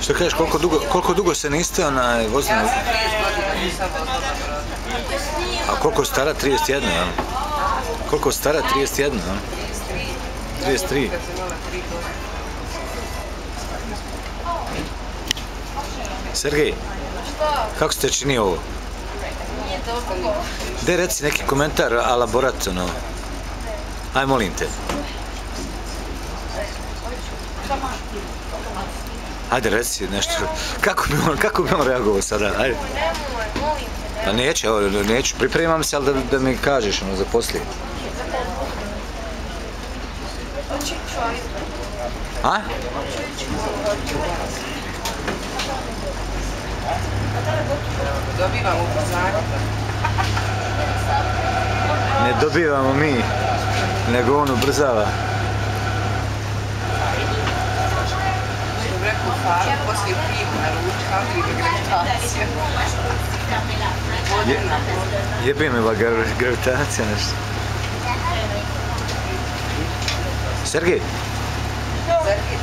Što kažeš, koliko dugo se niste vozili? A koliko je stara? 31, ja? Koliko je stara? 31, ja? 33. Sergej, kako ste čini ovo? Nije dobro. Gde reci neki komentar, elaborat, ono? Aj, molim te. Ajde, reci nešto. Kako bi on reagovao sada? Ajde. Nemoj, molim te. Pa neću, pripremam se, ali da mi kažeš, ono, za poslije. A? Dobivamo ubrzanje. Ne dobivamo mi, nego on ubrzava. Što bi rekao Faro, poslije pivna ručka, gravitacija. Jebe me ova gravitacija nešto. Sergej,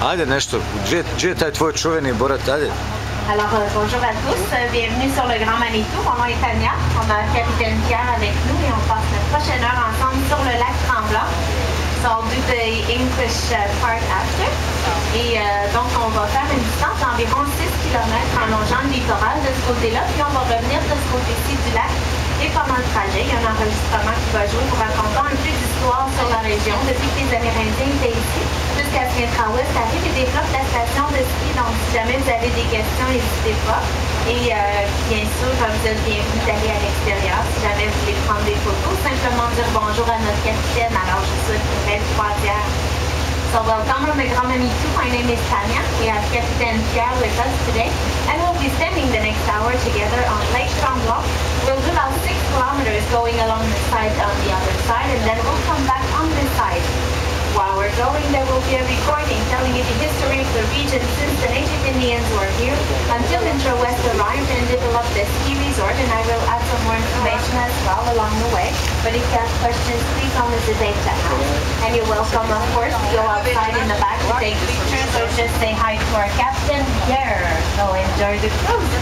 ajde nešto, gdje je taj tvoj čuveni Borat, ajde. Alors bonjour à tous, bienvenue sur le Grand Manitou. Mon nom est Tania, on a Capitaine Pierre avec nous et on passe la prochaine heure ensemble sur le lac Tremblant. So I'll do the English part after. Et donc on va faire une distance d'environ 6 km en longeant le littoral de ce côté-là, puis on va revenir de ce côté-ci du lac. Et pendant le trajet, il y a un enregistrement qui va jouer pour raconter un peu d'histoire sur la région depuis que les Amérindiens étaient ici jusqu'à ce qu'Intra-Ouest arrive et développe la station de ski. Donc si jamais vous avez des questions, n'hésitez pas. Et bien sûr, vous êtes bienvenus d'aller à l'extérieur. Si jamais vous voulez prendre des photos, simplement dire bonjour à notre capitaine. Alors je vous souhaite une belle croisière. So welcome from the Grand Manitou. My name is Tanya. We have Captain Pierre with us today, and we'll be spending the next hour together on Lake Tremblant. We'll do about 6 kilometers going along the side on the other side, and then we'll come back on this side. While we're going, there will be a recording telling you the history of the region since the native Indians were here until Intra-West arrived and developed the ski resort, and I will add some more information as well along the way. But if you have questions, please don't hesitate to ask. And you're welcome, of course, to go outside in the back to take pictures or just say hi to our captain, Pierre. So enjoy the cruise.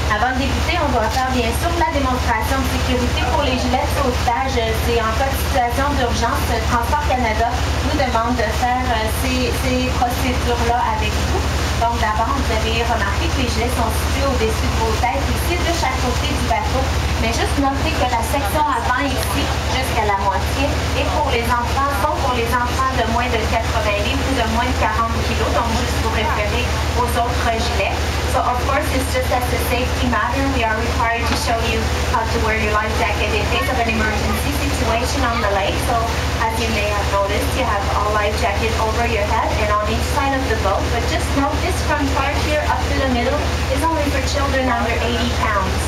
Avant de débuter, on va faire bien sûr la démonstration de sécurité pour les gilets de sauvetage. C'est en cas de situation d'urgence, Transport Canada nous demande de faire ces procédures-là avec vous. Donc d'abord, vous avez remarqué que les gilets sont situés au-dessus de vos têtes, ici de chaque côté du bateau. Mais juste notez que la section avant ici, jusqu'à la moitié, et pour les enfants, sont pour les enfants de moins de 80 livres ou de moins de 40 kilos, donc juste pour référer aux autres gilets. So of course, it's just as a safety matter, we are required to show you how to wear your life jacket in case of an emergency situation on the lake. So as you may have noticed, you have a life jacket over your head and on each side of the boat. But just note this front part here up to the middle is only for children under 80 pounds.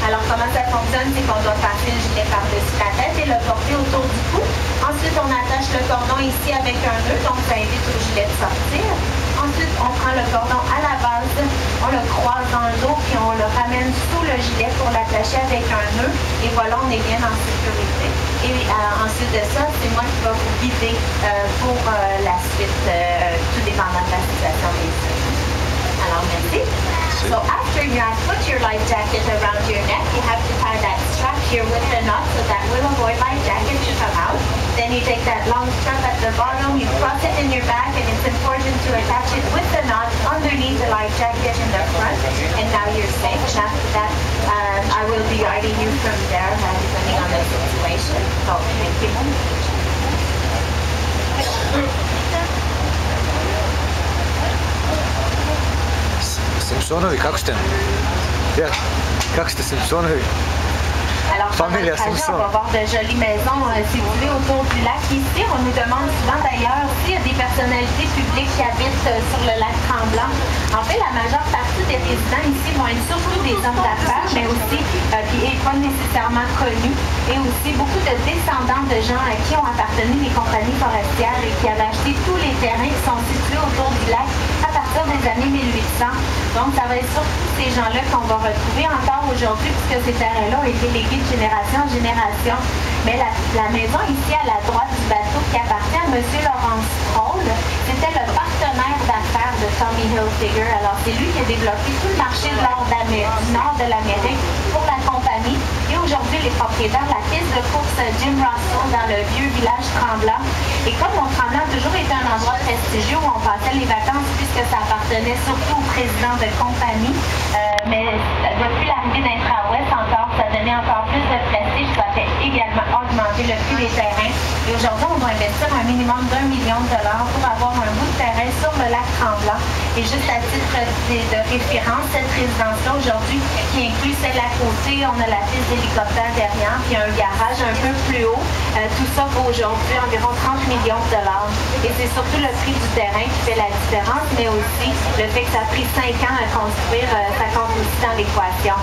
Alors comment ça fonctionne, c'est qu'on doit passer le gilet par-dessus la tête et le porter autour du cou. Ensuite, on attache le cordon ici avec un nœud, donc ça évite au gilet de sortir. Ensuite, on prend le cordon à la base, on le croise dans le dos, puis on le ramène sous le gilet pour l'attacher avec un nœud. Et voilà, on est bien en sécurité. Et ensuite de ça, c'est moi qui vais vous guider pour la suite, tout dépendant de la situation des choses. Alors, merci. So after you have put your life jacket around your neck, you have to tie that strap here with the knot so that will avoid life jacket to come out. Then you take that long strap at the bottom, you cross it in your back, and it's important to attach it with the knot underneath the life jacket in the front. And now you're safe. And after that, I will be guiding you from there, depending on the situation. So thank you. Simpsonovi, kako ste? Ja, kako ste Simpsonovi? Alors, pendant le trajet, on va voir de jolies maisons situées autour du lac. Ici, on nous demande souvent d'ailleurs s'il y a des personnalités publiques qui habitent sur le lac Tremblant. En fait, la majeure partie des résidents ici vont être surtout des hommes d'affaires, mais aussi, et pas nécessairement connus, et aussi beaucoup de descendants de gens à qui ont appartenu les compagnies forestières et qui avaient acheté tous les terrains qui sont situés autour du lac à partir des années 1800. Donc, ça va être surtout ces gens-là qu'on va retrouver encore aujourd'hui, puisque ces terrains-là ont été légués de génération en génération. Mais la maison ici à la droite du bateau qui appartient à M. Laurence Stroll, c'était le partenaire d'affaires Tommy Hilfiger. Alors, c'est lui qui a développé tout le marché du nord de l'Amérique pour la compagnie. Et aujourd'hui, les propriétaires de la piste de course Jim Russell dans le vieux village Tremblant. Et comme Mont-Tremblant a toujours été un endroit prestigieux où on passait les vacances puisque ça appartenait surtout au président de compagnie, mais depuis l'arrivée d'Intra-Ouest encore, ça donnait encore plus de prestige, ça fait également augmenter le prix des terrains. Et aujourd'hui, on doit investir un minimum d'1 million de dollars pour avoir un bout de terrain sur le lac Tremblant. Et juste à titre de référence, cette résidence-là aujourd'hui, qui inclut celle à côté, on a la piste d'hélicoptère derrière, puis un garage un peu plus haut. Tout ça vaut aujourd'hui environ 30 millions de dollars. Et c'est surtout le prix du terrain qui fait la différence, mais aussi le fait que ça a pris 5 ans à construire, ça compte aussi dans l'équation.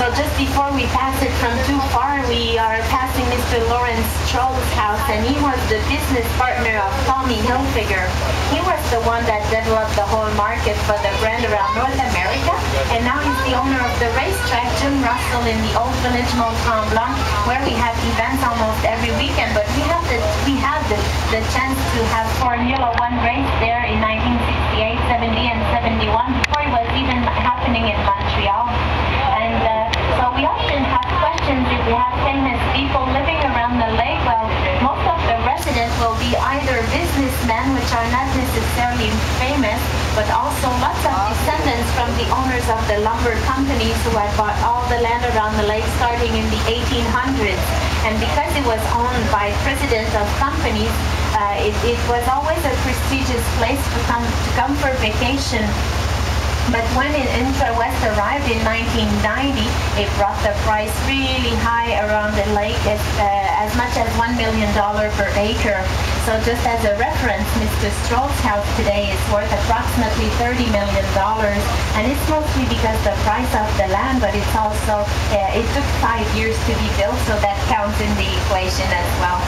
So just before we pass it from too far, we are passing Mr. Lawrence Stroll's house, and he was the business partner of Tommy Hilfiger. He was the one that developed the whole market for the brand around North America, and now he's the owner of the racetrack, Jim Russell, in the Old Village Mont-Tremblant, where we have events almost every weekend, but we had the chance to have Formula One race there in 1968, 70, and 71, before it was even happening in Montreal. So we often have questions if we have famous people living around the lake. Well, most of the residents will be either businessmen, which are not necessarily famous, but also lots of descendants from the owners of the lumber companies who had bought all the land around the lake starting in the 1800s. And because it was owned by presidents of companies, it was always a prestigious place to come for vacation. But when Intra-West arrived in 1990, it brought the price really high around the lake, as much as $1 million per acre. So just as a reference, Mr. Stroll's house today is worth approximately $30 million. And it's mostly because the price of the land, but it's also, it took 5 years to be built, so that counts in the equation as well.